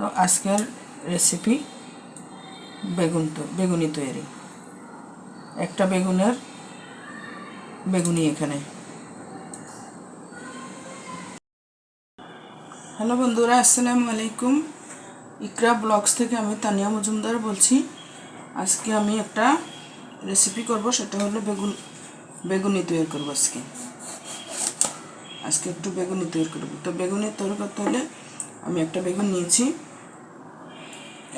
তো আজকের রেসিপি বেগুনি তৈরি। একটা বেগুনের বেগুনি এখানে। হ্যালো বন্ধুরা, আসসালামু আলাইকুম। ইকরা ব্লগস থেকে আমি তানিয়া মজুমদার বলছি। আজকে আমি একটা রেসিপি করব, সেটা হলো বেগুনি তৈরি করব। আজকে একটু বেগুনি তৈরি করব। তো বেগুনি তৈরি করতে হলে আমি একটা বেগুন নিয়েছি।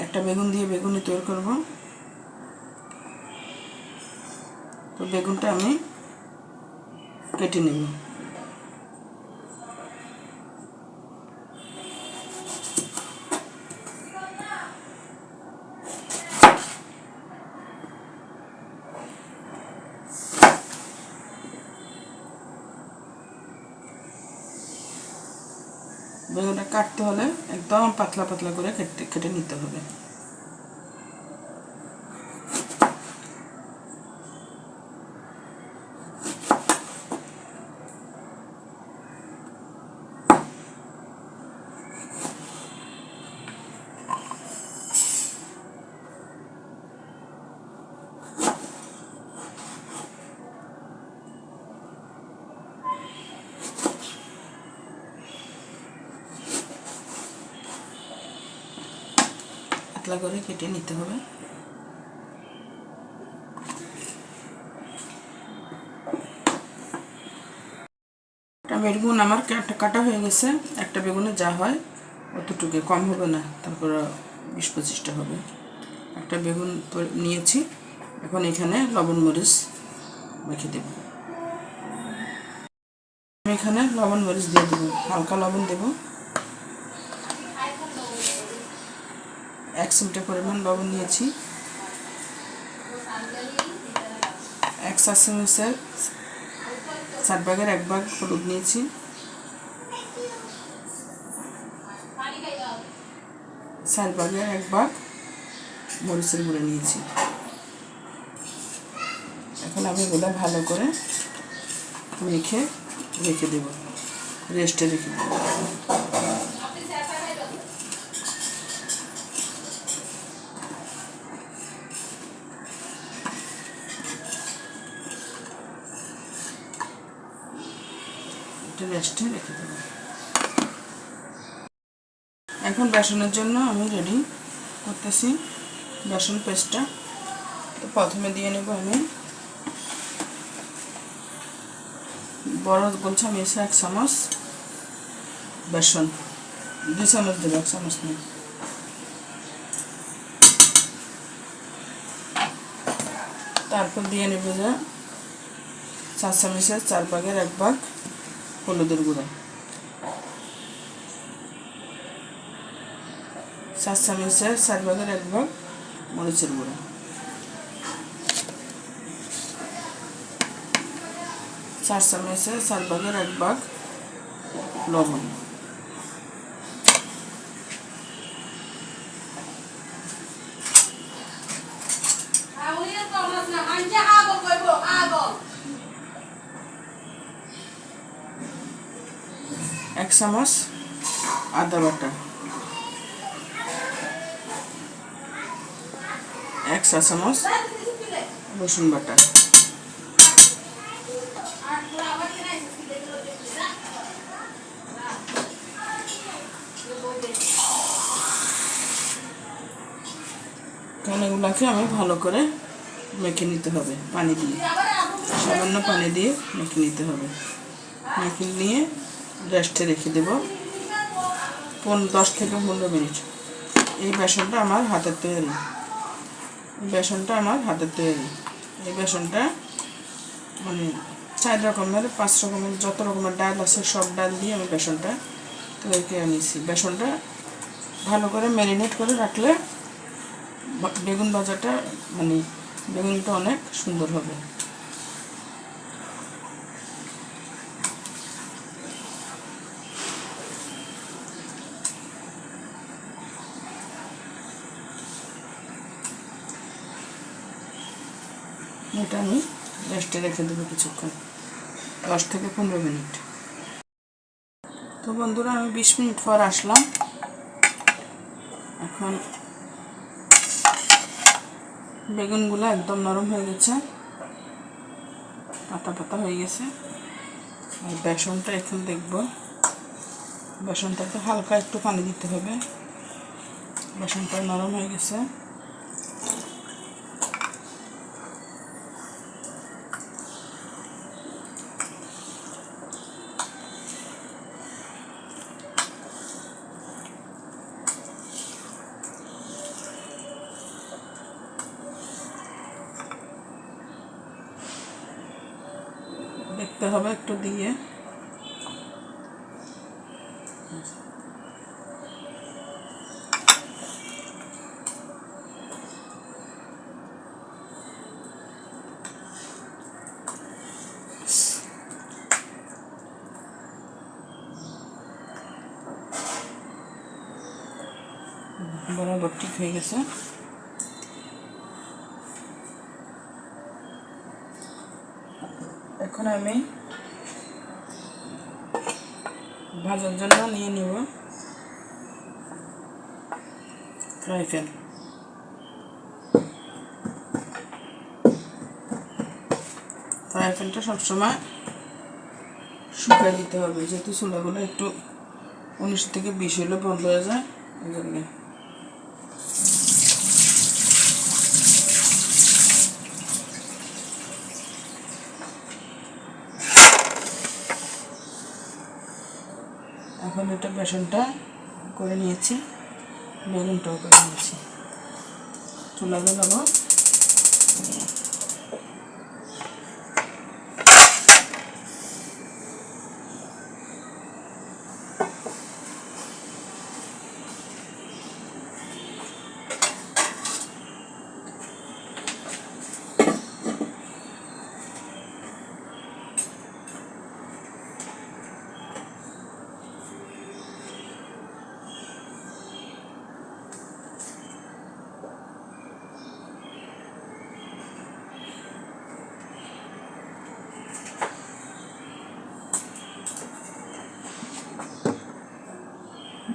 একটা বেগুন দিয়ে বেগুনি তৈরি করব। তো বেগুনটা আমি কেটে নেব। বেগুনটা কাটতে হলে একদম পাতলা পাতলা করে কেটে নিতে হবে। পাতলা করে কেটে নিতে হবে। একটা বেগুন আমার কাটা হয়ে গেছে। একটা বেগুনে যা হয় অতটুকু, কম হবে না, তারপর 20-25টা হবে। একটা বেগুন নিয়েছি। এখন এখানে লবণ মরিচ মেখে দেব। আমি এখানে লবণ মরিচ দিয়ে দেবো, হালকা লবণ দেব। 1 চিমটা পরিমাণ লবণ নিয়েছি। 1 চা চামচের 4 ভাগের 1 ভাগ হলুদ নিয়েছি। 4 ভাগের 1 ভাগ মরিচের গুঁড়ো নিয়েছি। এখন আমি এগুলো ভালো করে মেখে রেখে দেব, রেস্টে রেখে দেব। এটা রেস্টে রেখে দেব। এখন বেসনের জন্য আমি রেডি করতেছি বেসন পেস্টটা। তো প্রথমে দিয়ে নেব আমি বড় গোল চামচে 1 চামচ বেসন, 2 চামচ দেবো, 1 চামচ নেই। তারপর দিয়ে নেব যে 4 চামচের 4 ভাগের 1 ভাগ হলুদের গুঁড়ো, 4 চামচের 4 ভাগের 1 ভাগ মরিচের গুঁড়ো, 4 চামচের 4 ভাগের 1 ভাগ লবণ, এক চামচ আদা বাটা, 1 চা চামচ রসুন বাটা, এগুলাকে আমি ভালো করে মেখে নিতে হবে পানি দিয়ে, সামান্য পানি দিয়ে মেখে নিতে হবে। মেখে নিয়ে রেস্টে রেখে দেব 10 থেকে 15 মিনিট। এই বেসনটা আমার হাতের তৈরি। এই বেসনটা মানে 4 রকমের 5 রকমের যত রকমের ডাল আছে সব ডাল দিয়ে আমি বেসনটা তৈরি করে নিয়েছি। বেসনটা ভালো করে ম্যারিনেট করে রাখলে বেগুন ভাজাটা মানে বেগুনটা অনেক সুন্দর হবে। এটা আমি রেস্টে রেখে দেবো কিছুক্ষণ, 10 থেকে 15 মিনিট। তো বন্ধুরা, আমি 20 মিনিট পর আসলাম। এখন বেগুনগুলো একদম নরম হয়ে গেছে, পাতা পাতা হয়ে গেছে। আর বেসনটা এখন দেখব, বেসনটাতে হালকা একটু পানি দিতে হবে। বেসনটা নরম হয়ে গেছে। দেখতে হবে একটু দিয়ে। বরাবর ঠিক হয়ে গেছে। এখন আমি ভাজার জন্য নিয়ে নেব ফ্রাই প্যান। ফ্রাই প্যানটা সবসময় শুকিয়ে দিতে হবে, যেহেতু চুলাগুলো একটু 19 থেকে 20 হলে বন্ধ হয়ে যায়, এই জন্য। এখন এটা বেসনটা করে নিয়েছি, বেগুনটাও করে নিয়েছি। চুলা জ্বালাবো।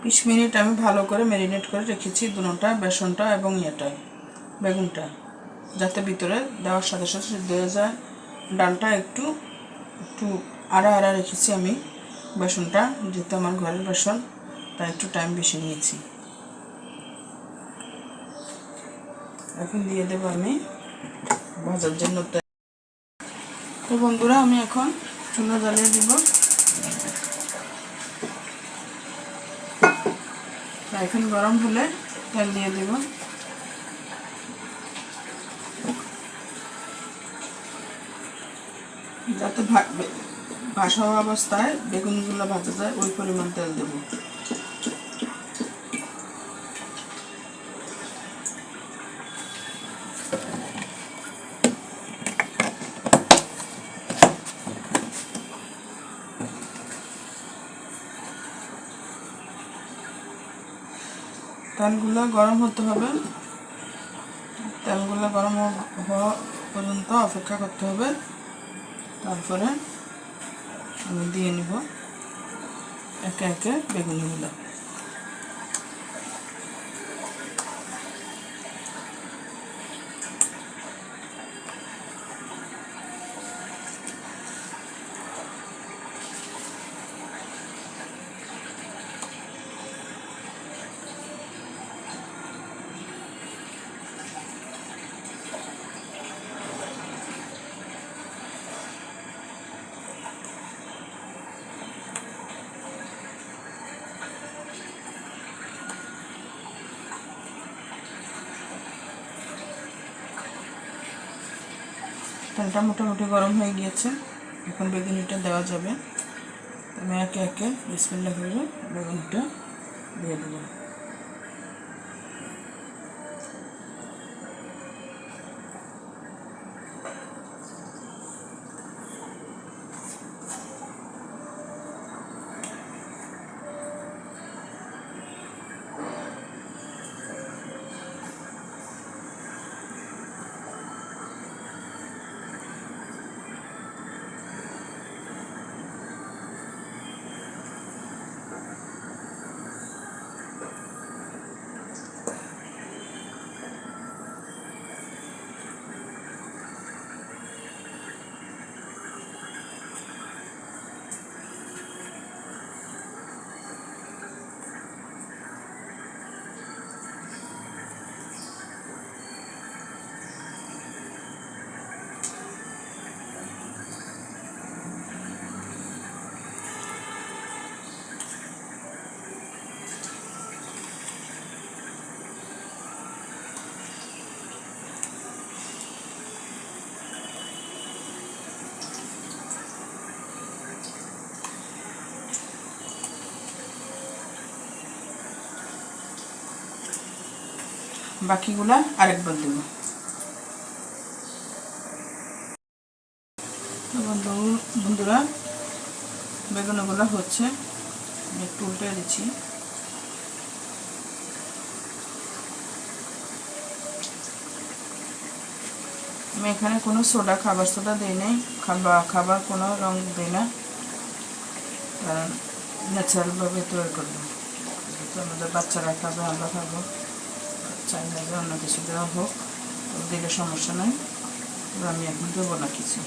বিশ মিনিট আমি ভালো করে ম্যারিনেট করে রেখেছি দুটোটা, বেসনটা এবং বেগুনটা, যাতে ভিতরে দেওয়ার সাথে সাথে সিদ্ধ হয়ে যায়। ডালটা একটু একটু আড়া আড়া রেখেছি আমি, বেসনটা যেহেতু আমার ঘরের বেসন, তাই একটু টাইম বেশি নিয়েছি। এখন দিয়ে দেবো আমি ভাজার জন্য। তো বন্ধুরা, আমি এখন চুলা জ্বালিয়ে দিব। এখন গরম হলে তেল দিয়ে দেব। যাতে ভাসা অবস্থায় বেগুনগুলো ভাজা যায়, ওই পরিমাণ তেল দেব। তেলগুলো গরম হতে হবে, তেলগুলো গরম হওয়া পর্যন্ত অপেক্ষা করতে হবে। তারপরে আমি দিয়ে নিব একে একে বেগুনগুলো। তেলটা মোটামুটি গরম হয়ে গিয়েছে, এখন বেগুনিটা দেওয়া যাবে। আমি একে একে বিসমিল্লাহ করে বেগুনটা দিয়ে দেবো। বাকিগুলা আরেকবার দেব। বন্ধুরা বেগুনগুলো হচ্ছে, আমি একটু উল্টে দিচ্ছি। আমি এখানে কোনো সোডা, খাবার সোডা দিই নাই, খাবার কোনো রং দিই না, কারণ ন্যাচারালভাবে তৈরি করবো। তো আমাদের বাচ্চারা খাবে, আমরা খাবো, চাই না যে অন্য কিছু দেওয়া হোক, দিলে সমস্যা নেই। আমি এখন দেবো না কিছু।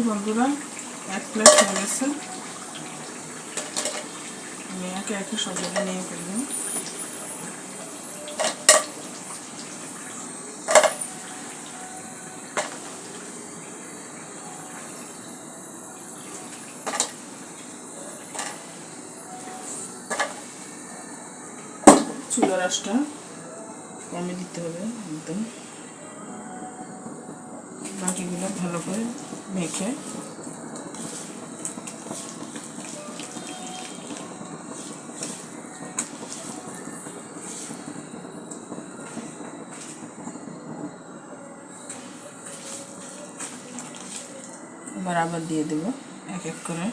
বন্ধুরা 1 প্লেট হয়ে গেছে, আমি একে একে সবগুলো নিয়ে ফেলবো। চুলার আঁচটা কমে দিতে হবে একদম। বাকিগুলো ভালো করে মেখে আবার দিয়ে দেব এক এক করে।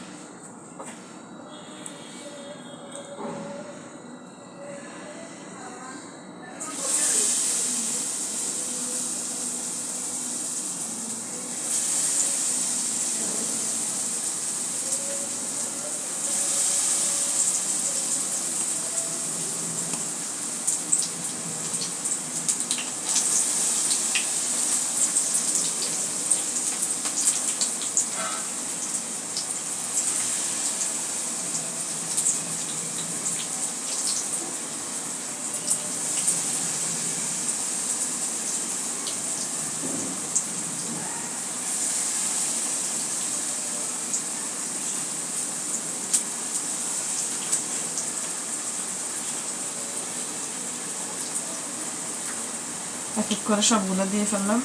এক এক করে সবগুলো দিয়ে ফেললাম।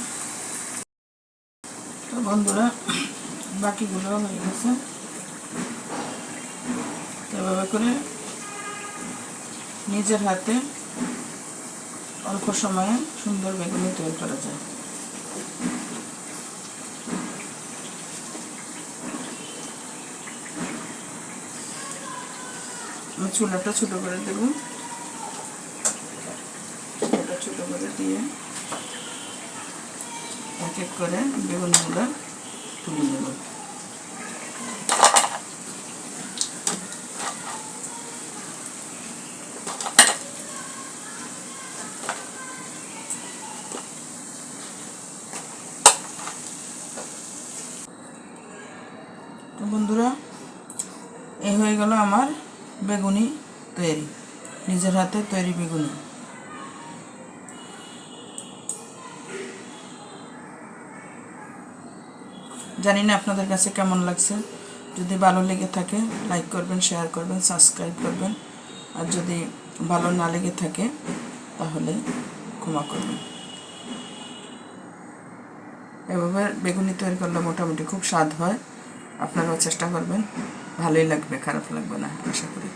তো বন্ধুরা বাকিগুলো হয়ে গেছে। এভাবে করে নিজের হাতে অল্প সময়ে সুন্দর বেগুনি তৈরি করা যায়। আমি চুলাটা ছোটো করে দেব, চুলাটা ছোটো করে দিয়ে এক এক করে বেগুনগুলো তুলে নেব। তো বন্ধুরা এই হয়ে গেল আমার বেগুনি তৈরি, নিজের হাতে তৈরি বেগুনি। জানি না আপনাদের কাছে কেমন লাগছে। যদি ভালো লেগে থাকে লাইক করবেন, শেয়ার করবেন, সাবস্ক্রাইব করবেন। আর যদি ভালো না লেগে থাকে তাহলে ক্ষমা করবেন। এভাবে বেগুনি তৈরি করলে মোটামুটি খুব স্বাদ হয়। আপনারাও চেষ্টা করবেন, ভালোই লাগবে, খারাপ লাগবে না আশা করি।